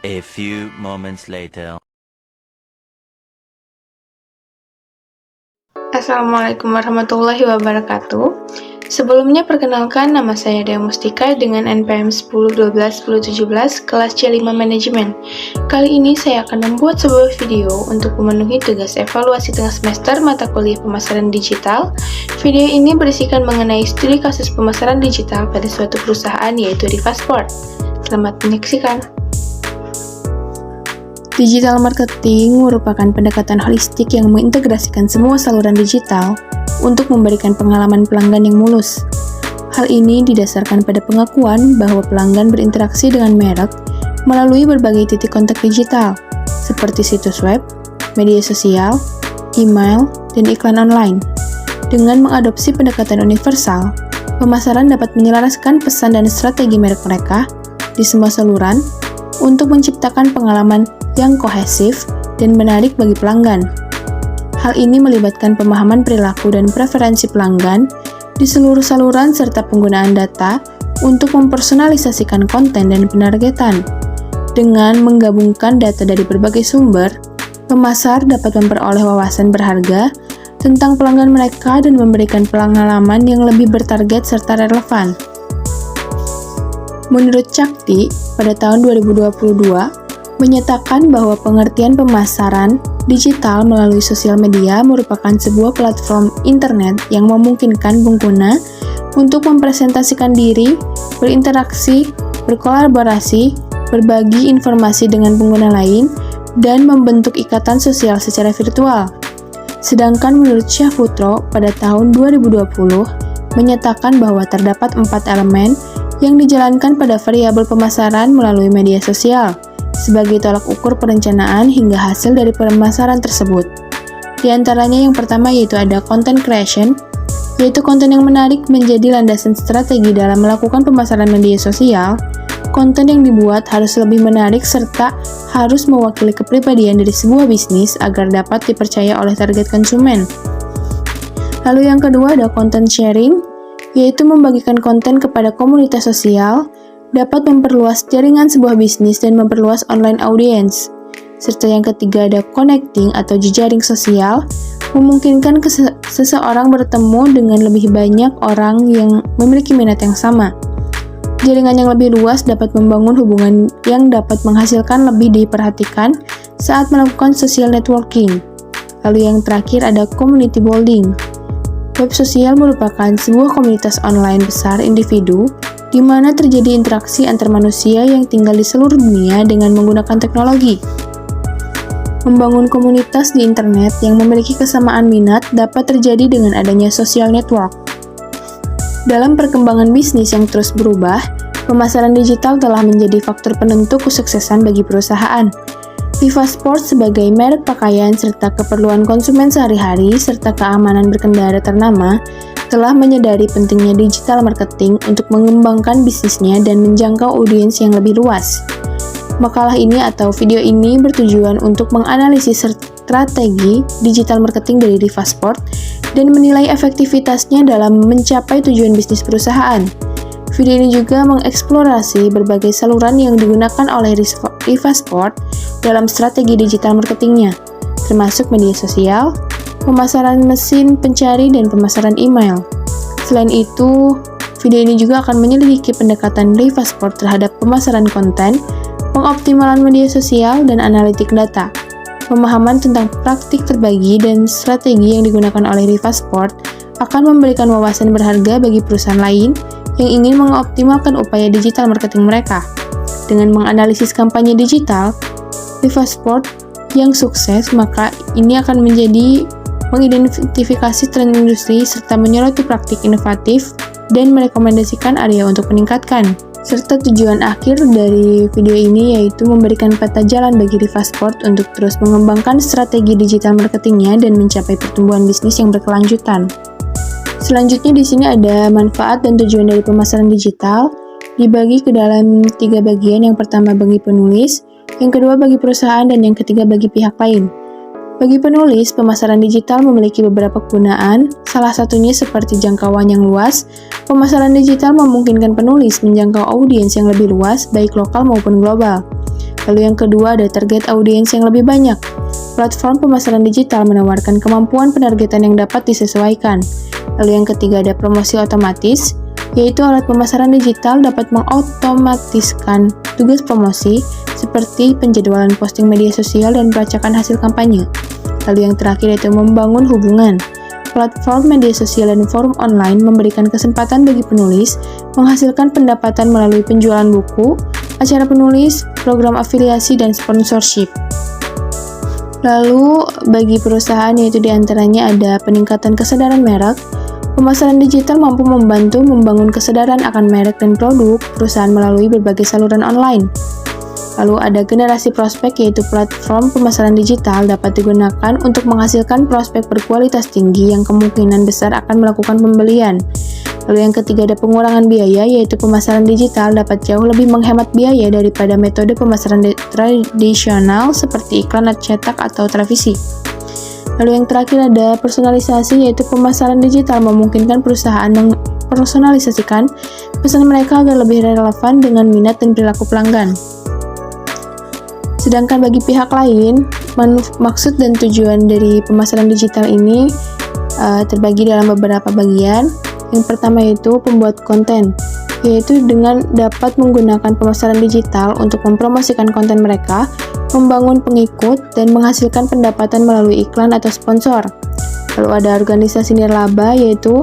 A few moments later. Assalamualaikum warahmatullahi wabarakatuh. Sebelumnya perkenalkan, nama saya Dea Mustika dengan NPM 1012-1017 kelas C5 Manajemen. Kali ini saya akan membuat sebuah video untuk memenuhi tugas evaluasi tengah semester mata kuliah pemasaran digital. Video ini berisikan mengenai studi kasus pemasaran digital pada suatu perusahaan yaitu Rivasport. Selamat menyaksikan. Digital marketing merupakan pendekatan holistik yang mengintegrasikan semua saluran digital untuk memberikan pengalaman pelanggan yang mulus. Hal ini didasarkan pada pengakuan bahwa pelanggan berinteraksi dengan merek melalui berbagai titik kontak digital, seperti situs web, media sosial, email, dan iklan online. Dengan mengadopsi pendekatan universal, pemasaran dapat menyelaraskan pesan dan strategi merek mereka di semua saluran untuk menciptakan pengalaman yang kohesif dan menarik bagi pelanggan. Hal ini melibatkan pemahaman perilaku dan preferensi pelanggan di seluruh saluran serta penggunaan data untuk mempersonalisasikan konten dan penargetan. Dengan menggabungkan data dari berbagai sumber, pemasar dapat memperoleh wawasan berharga tentang pelanggan mereka dan memberikan pengalaman yang lebih bertarget serta relevan. Menurut Cakti, pada tahun 2022, menyatakan bahwa pengertian pemasaran digital melalui sosial media merupakan sebuah platform internet yang memungkinkan pengguna untuk mempresentasikan diri, berinteraksi, berkolaborasi, berbagi informasi dengan pengguna lain, dan membentuk ikatan sosial secara virtual. Sedangkan menurut Syahputro, pada tahun 2020, menyatakan bahwa terdapat 4 elemen yang dijalankan pada variabel pemasaran melalui media sosial, sebagai tolak ukur perencanaan hingga hasil dari pemasaran tersebut. Di antaranya yang pertama yaitu ada content creation, yaitu konten yang menarik menjadi landasan strategi dalam melakukan pemasaran media sosial. Konten yang dibuat harus lebih menarik serta harus mewakili kepribadian dari sebuah bisnis agar dapat dipercaya oleh target konsumen. Lalu yang kedua ada content sharing, yaitu membagikan konten kepada komunitas sosial, dapat memperluas jaringan sebuah bisnis dan memperluas online audience. Serta yang ketiga ada connecting atau jejaring sosial, memungkinkan seseorang bertemu dengan lebih banyak orang yang memiliki minat yang sama. Jaringan yang lebih luas dapat membangun hubungan yang dapat menghasilkan lebih diperhatikan saat melakukan social networking. Lalu yang terakhir ada community building. Web sosial merupakan sebuah komunitas online besar individu di mana terjadi interaksi antar manusia yang tinggal di seluruh dunia dengan menggunakan teknologi. Membangun komunitas di internet yang memiliki kesamaan minat dapat terjadi dengan adanya social network. Dalam perkembangan bisnis yang terus berubah, pemasaran digital telah menjadi faktor penentu kesuksesan bagi perusahaan. Rivasport sebagai merek pakaian serta keperluan konsumen sehari-hari serta keamanan berkendara ternama telah menyadari pentingnya digital marketing untuk mengembangkan bisnisnya dan menjangkau audiens yang lebih luas. Makalah ini atau video ini bertujuan untuk menganalisis strategi digital marketing dari Rivasport dan menilai efektivitasnya dalam mencapai tujuan bisnis perusahaan. Video ini juga mengeksplorasi berbagai saluran yang digunakan oleh Rivasport dalam strategi digital marketingnya, termasuk media sosial, pemasaran mesin pencari, dan pemasaran email. Selain itu, video ini juga akan menyelidiki pendekatan Rivasport terhadap pemasaran konten, pengoptimalan media sosial, dan analitik data. Pemahaman tentang praktik terbagi dan strategi yang digunakan oleh Rivasport akan memberikan wawasan berharga bagi perusahaan lain yang ingin mengoptimalkan upaya digital marketing mereka. Dengan menganalisis kampanye digital Rivasport yang sukses, maka ini akan menjadi mengidentifikasi tren industri serta menyoroti praktik inovatif dan merekomendasikan area untuk meningkatkan. Serta tujuan akhir dari video ini yaitu memberikan peta jalan bagi Rivasport untuk terus mengembangkan strategi digital marketingnya dan mencapai pertumbuhan bisnis yang berkelanjutan. Selanjutnya di sini ada manfaat dan tujuan dari pemasaran digital, dibagi ke dalam 3 bagian. Yang pertama bagi penulis, yang kedua bagi perusahaan, dan yang ketiga bagi pihak lain. Bagi penulis, pemasaran digital memiliki beberapa kegunaan, salah satunya seperti jangkauan yang luas. Pemasaran digital memungkinkan penulis menjangkau audiens yang lebih luas, baik lokal maupun global. Lalu yang kedua ada target audiens yang lebih banyak. Platform pemasaran digital menawarkan kemampuan penargetan yang dapat disesuaikan. Lalu yang ketiga ada promosi otomatis, yaitu alat pemasaran digital dapat mengotomatiskan tugas promosi seperti penjadwalan posting media sosial dan pelacakan hasil kampanye. Lalu yang terakhir yaitu membangun hubungan. Platform media sosial dan forum online memberikan kesempatan bagi penulis menghasilkan pendapatan melalui penjualan buku, acara penulis, program afiliasi, dan sponsorship. Lalu, bagi perusahaan yaitu diantaranya ada peningkatan kesadaran merek. Pemasaran digital mampu membantu membangun kesadaran akan merek dan produk perusahaan melalui berbagai saluran online. Lalu ada generasi prospek, yaitu platform pemasaran digital dapat digunakan untuk menghasilkan prospek berkualitas tinggi yang kemungkinan besar akan melakukan pembelian. Lalu yang ketiga ada pengurangan biaya, yaitu pemasaran digital dapat jauh lebih menghemat biaya daripada metode pemasaran tradisional seperti iklan cetak atau televisi. Lalu yang terakhir ada personalisasi, yaitu pemasaran digital memungkinkan perusahaan mempersonalisasikan pesan mereka agar lebih relevan dengan minat dan perilaku pelanggan. Sedangkan bagi pihak lain, maksud dan tujuan dari pemasaran digital ini terbagi dalam beberapa bagian. Yang pertama yaitu pembuat konten, yaitu dengan dapat menggunakan pemasaran digital untuk mempromosikan konten mereka, membangun pengikut, dan menghasilkan pendapatan melalui iklan atau sponsor. Lalu ada organisasi nirlaba, yaitu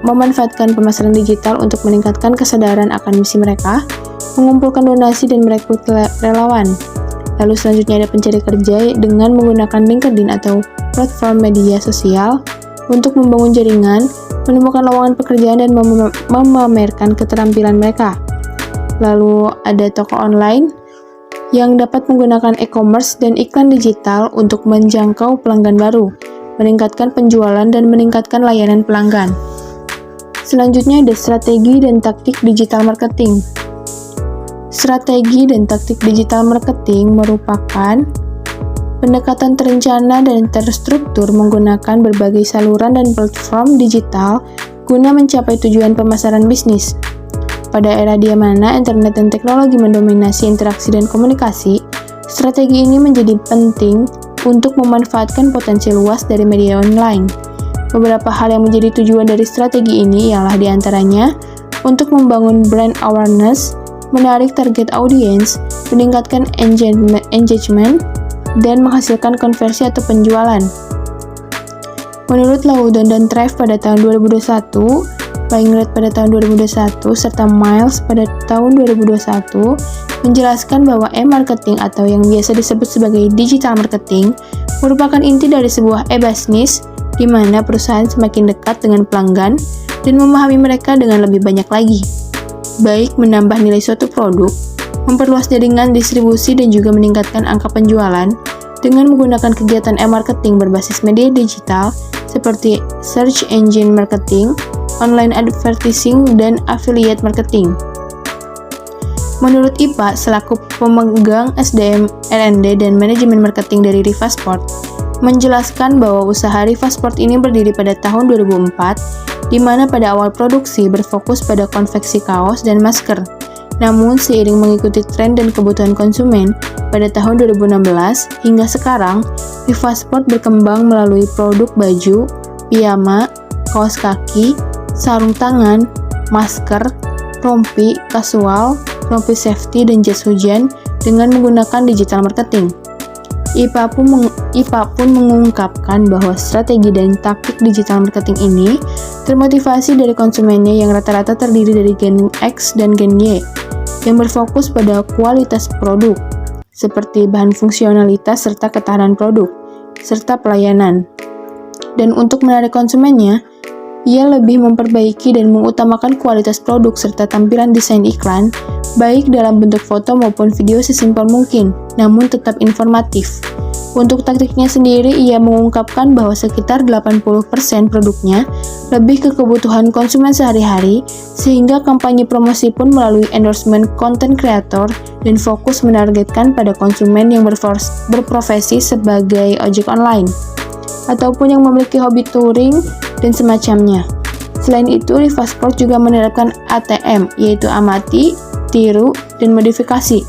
memanfaatkan pemasaran digital untuk meningkatkan kesadaran akan misi mereka, mengumpulkan donasi dan merekrut relawan. Lalu selanjutnya ada pencari kerja dengan menggunakan LinkedIn atau platform media sosial untuk membangun jaringan, menemukan lowongan pekerjaan, dan memamerkan keterampilan mereka. Lalu ada toko online yang dapat menggunakan e-commerce dan iklan digital untuk menjangkau pelanggan baru, meningkatkan penjualan, dan meningkatkan layanan pelanggan. Selanjutnya ada strategi dan taktik digital marketing. Strategi dan taktik digital marketing merupakan pendekatan terencana dan terstruktur menggunakan berbagai saluran dan platform digital guna mencapai tujuan pemasaran bisnis. Pada era di mana internet dan teknologi mendominasi interaksi dan komunikasi, strategi ini menjadi penting untuk memanfaatkan potensi luas dari media online. Beberapa hal yang menjadi tujuan dari strategi ini ialah diantaranya untuk membangun brand awareness, menarik target audience, meningkatkan engagement, dan menghasilkan konversi atau penjualan. Menurut Loudon dan Trev pada tahun 2021, Bainrad pada tahun 2021, serta Miles pada tahun 2021, menjelaskan bahwa e-marketing atau yang biasa disebut sebagai digital marketing merupakan inti dari sebuah e-business di mana perusahaan semakin dekat dengan pelanggan dan memahami mereka dengan lebih banyak lagi, baik menambah nilai suatu produk, memperluas jaringan distribusi, dan juga meningkatkan angka penjualan dengan menggunakan kegiatan e-marketing berbasis media digital seperti search engine marketing, online advertising, dan affiliate marketing. Menurut IPA, selaku pemegang SDM R&D dan manajemen marketing dari Riva Sport, menjelaskan bahwa usaha Riva Sport ini berdiri pada tahun 2004, di mana pada awal produksi berfokus pada konveksi kaos dan masker. Namun, seiring mengikuti tren dan kebutuhan konsumen, pada tahun 2016 hingga sekarang, Riva Sport berkembang melalui produk baju, piyama, kaos kaki, sarung tangan, masker, rompi, kasual, rompi safety, dan jas hujan dengan menggunakan digital marketing. IPA pun mengungkapkan bahwa strategi dan taktik digital marketing ini termotivasi dari konsumennya yang rata-rata terdiri dari Gen X dan Gen Y, yang berfokus pada kualitas produk, seperti bahan fungsionalitas serta ketahanan produk, serta pelayanan. Dan untuk menarik konsumennya, ia lebih memperbaiki dan mengutamakan kualitas produk serta tampilan desain iklan, baik dalam bentuk foto maupun video sesimpel mungkin, namun tetap informatif. Untuk taktiknya sendiri, ia mengungkapkan bahwa sekitar 80% produknya lebih ke kebutuhan konsumen sehari-hari, sehingga kampanye promosi pun melalui endorsement content creator dan fokus menargetkan pada konsumen yang berprofesi sebagai ojek online, ataupun yang memiliki hobi touring dan semacamnya. Selain itu, Riva Sport juga menerapkan ATM, yaitu amati, tiru, dan modifikasi,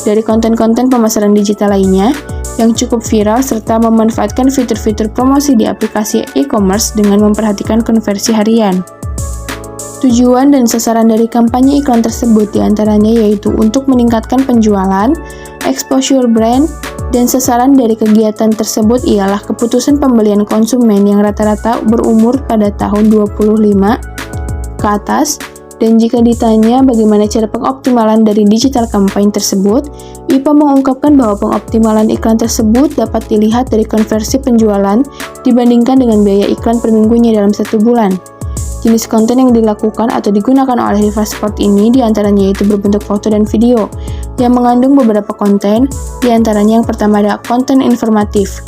dari konten-konten pemasaran digital lainnya yang cukup viral serta memanfaatkan fitur-fitur promosi di aplikasi e-commerce dengan memperhatikan konversi harian. Tujuan dan sasaran dari kampanye iklan tersebut diantaranya yaitu untuk meningkatkan penjualan, exposure brand, dan sasaran dari kegiatan tersebut ialah keputusan pembelian konsumen yang rata-rata berumur pada tahun 25 ke atas. Dan jika ditanya bagaimana cara pengoptimalan dari digital campaign tersebut, IPA mengungkapkan bahwa pengoptimalan iklan tersebut dapat dilihat dari konversi penjualan dibandingkan dengan biaya iklan per minggunya dalam 1 bulan. Jenis konten yang dilakukan atau digunakan oleh Rivasport ini diantaranya yaitu berbentuk foto dan video, yang mengandung beberapa konten, diantaranya yang pertama ada konten informatif,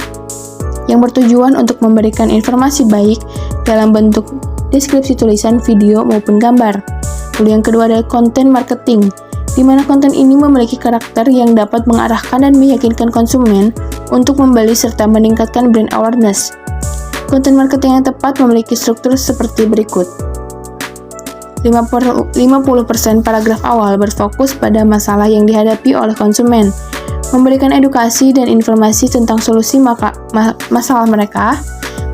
yang bertujuan untuk memberikan informasi baik dalam bentuk deskripsi tulisan, video, maupun gambar. Lalu yang kedua adalah konten marketing, di mana konten ini memiliki karakter yang dapat mengarahkan dan meyakinkan konsumen untuk membeli serta meningkatkan brand awareness. Konten marketing yang tepat memiliki struktur seperti berikut. 50% paragraf awal berfokus pada masalah yang dihadapi oleh konsumen, memberikan edukasi dan informasi tentang solusi masalah mereka.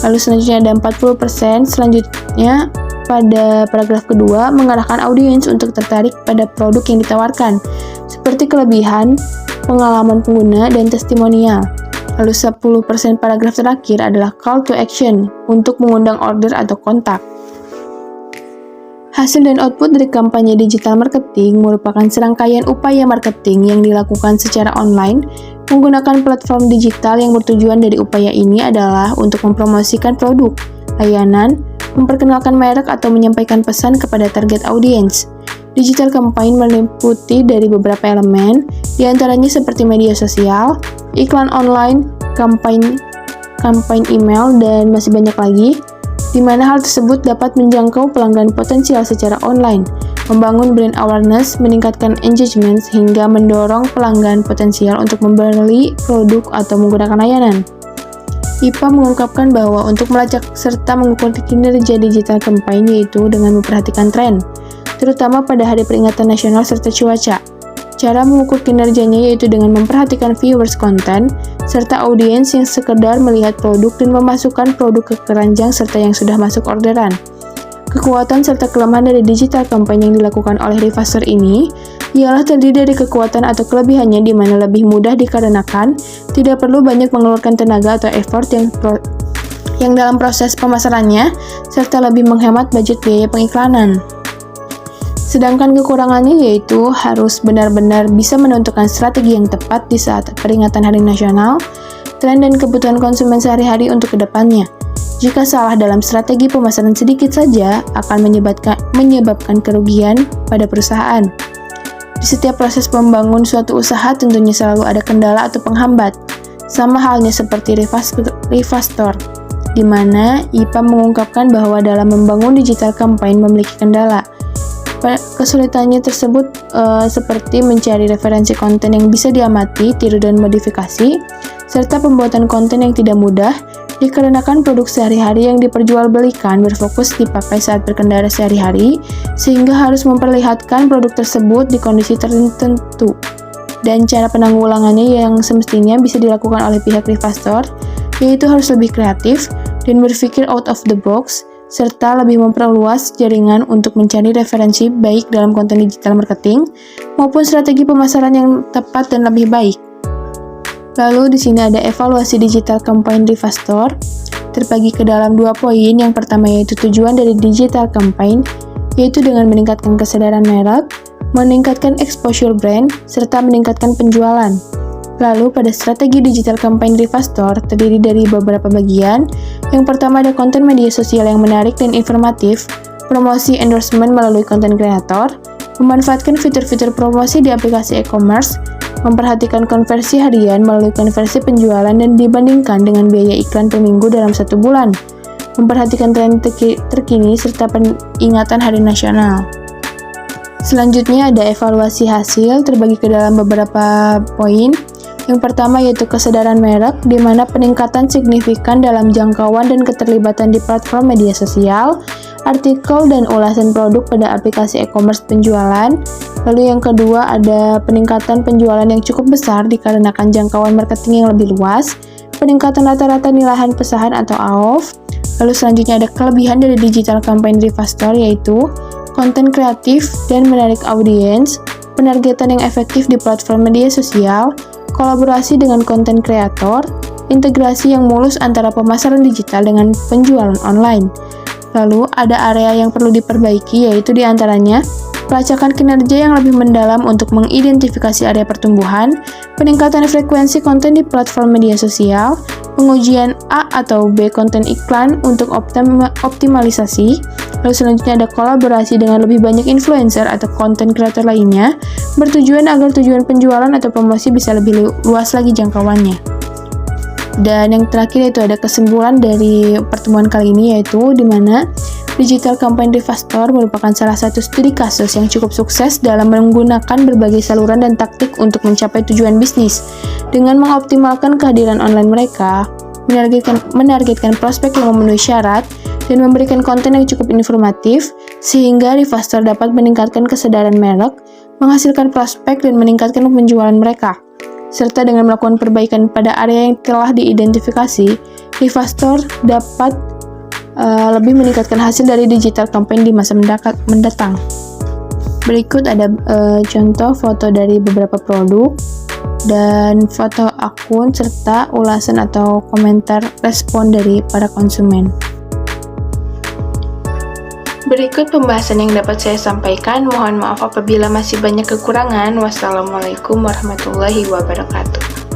Lalu selanjutnya ada 40%, selanjutnya pada paragraf kedua mengarahkan audiens untuk tertarik pada produk yang ditawarkan, seperti kelebihan, pengalaman pengguna, dan testimonial. Lalu 10% paragraf terakhir adalah call to action untuk mengundang order atau kontak. Hasil dan output dari kampanye digital marketing merupakan serangkaian upaya marketing yang dilakukan secara online menggunakan platform digital yang bertujuan dari upaya ini adalah untuk mempromosikan produk, layanan, memperkenalkan merek atau menyampaikan pesan kepada target audiens. Digital campaign meliputi dari beberapa elemen, diantaranya seperti media sosial, iklan online, kampanye email, dan masih banyak lagi, di mana hal tersebut dapat menjangkau pelanggan potensial secara online, membangun brand awareness, meningkatkan engagement, hingga mendorong pelanggan potensial untuk membeli produk atau menggunakan layanan. IPA mengungkapkan bahwa untuk melacak serta mengukur kinerja digital campaign yaitu dengan memperhatikan tren, terutama pada hari peringatan nasional serta cuaca. Cara mengukur kinerjanya yaitu dengan memperhatikan viewers konten, serta audiens yang sekedar melihat produk dan memasukkan produk ke keranjang serta yang sudah masuk orderan. Kekuatan serta kelemahan dari digital campaign yang dilakukan oleh Rivastor ini ialah terdiri dari kekuatan atau kelebihannya di mana lebih mudah dikarenakan tidak perlu banyak mengeluarkan tenaga atau effort yang dalam proses pemasarannya, serta lebih menghemat budget biaya pengiklanan. Sedangkan kekurangannya yaitu harus benar-benar bisa menentukan strategi yang tepat di saat peringatan Hari Nasional, tren dan kebutuhan konsumen sehari-hari untuk kedepannya. Jika salah dalam strategi pemasaran sedikit saja akan menyebabkan kerugian pada perusahaan. Di setiap proses membangun suatu usaha tentunya selalu ada kendala atau penghambat, sama halnya seperti Rivastor, di mana IPA mengungkapkan bahwa dalam membangun digital campaign memiliki kendala. Kesulitannya tersebut seperti mencari referensi konten yang bisa diamati, tiru, dan modifikasi, serta pembuatan konten yang tidak mudah, dikarenakan produk sehari-hari yang diperjualbelikan berfokus dipakai saat berkendara sehari-hari, sehingga harus memperlihatkan produk tersebut di kondisi tertentu. Dan cara penanggulangannya yang semestinya bisa dilakukan oleh pihak Rivastor, yaitu harus lebih kreatif dan berpikir out of the box, serta lebih memperluas jaringan untuk mencari referensi baik dalam konten digital marketing maupun strategi pemasaran yang tepat dan lebih baik. Lalu di sini ada evaluasi digital campaign Rivastor, terbagi ke dalam 2 poin. Yang pertama yaitu tujuan dari digital campaign, yaitu dengan meningkatkan kesadaran merek, meningkatkan exposure brand, serta meningkatkan penjualan. Lalu pada strategi digital campaign Rivastor terdiri dari beberapa bagian. Yang pertama ada konten media sosial yang menarik dan informatif, promosi endorsement melalui konten kreator, memanfaatkan fitur-fitur promosi di aplikasi e-commerce, memperhatikan konversi harian melalui konversi penjualan dan dibandingkan dengan biaya iklan per minggu dalam 1 bulan, memperhatikan tren terkini serta peringatan Hari Nasional. Selanjutnya ada evaluasi hasil terbagi ke dalam beberapa poin. Yang pertama yaitu kesadaran merek, di mana peningkatan signifikan dalam jangkauan dan keterlibatan di platform media sosial, artikel dan ulasan produk pada aplikasi e-commerce penjualan. Lalu yang kedua ada peningkatan penjualan yang cukup besar dikarenakan jangkauan marketing yang lebih luas, peningkatan rata-rata nilaian pesanan atau AOV. Lalu selanjutnya ada kelebihan dari digital campaign Rivastor yaitu konten kreatif dan menarik audiens, penargetan yang efektif di platform media sosial, kolaborasi dengan konten kreator, integrasi yang mulus antara pemasaran digital dengan penjualan online. Lalu ada area yang perlu diperbaiki yaitu diantaranya pelacakan kinerja yang lebih mendalam untuk mengidentifikasi area pertumbuhan, peningkatan frekuensi konten di platform media sosial, pengujian A atau B konten iklan untuk optimalisasi, lalu selanjutnya ada kolaborasi dengan lebih banyak influencer atau konten kreator lainnya, bertujuan agar tujuan penjualan atau promosi bisa lebih luas lagi jangkauannya. Dan yang terakhir itu ada kesimpulan dari pertemuan kali ini yaitu di mana Digital Campaign Rivastor merupakan salah satu studi kasus yang cukup sukses dalam menggunakan berbagai saluran dan taktik untuk mencapai tujuan bisnis. Dengan mengoptimalkan kehadiran online mereka, menargetkan prospek yang memenuhi syarat, dan memberikan konten yang cukup informatif, sehingga Rivastor dapat meningkatkan kesadaran merek, menghasilkan prospek dan meningkatkan penjualan mereka. Serta dengan melakukan perbaikan pada area yang telah diidentifikasi, Rivastor dapat lebih meningkatkan hasil dari digital campaign di masa mendatang. Berikut ada contoh foto dari beberapa produk dan foto akun serta ulasan atau komentar respon dari para konsumen. Berikut pembahasan yang dapat saya sampaikan. Mohon maaf apabila masih banyak kekurangan. Wassalamualaikum warahmatullahi wabarakatuh.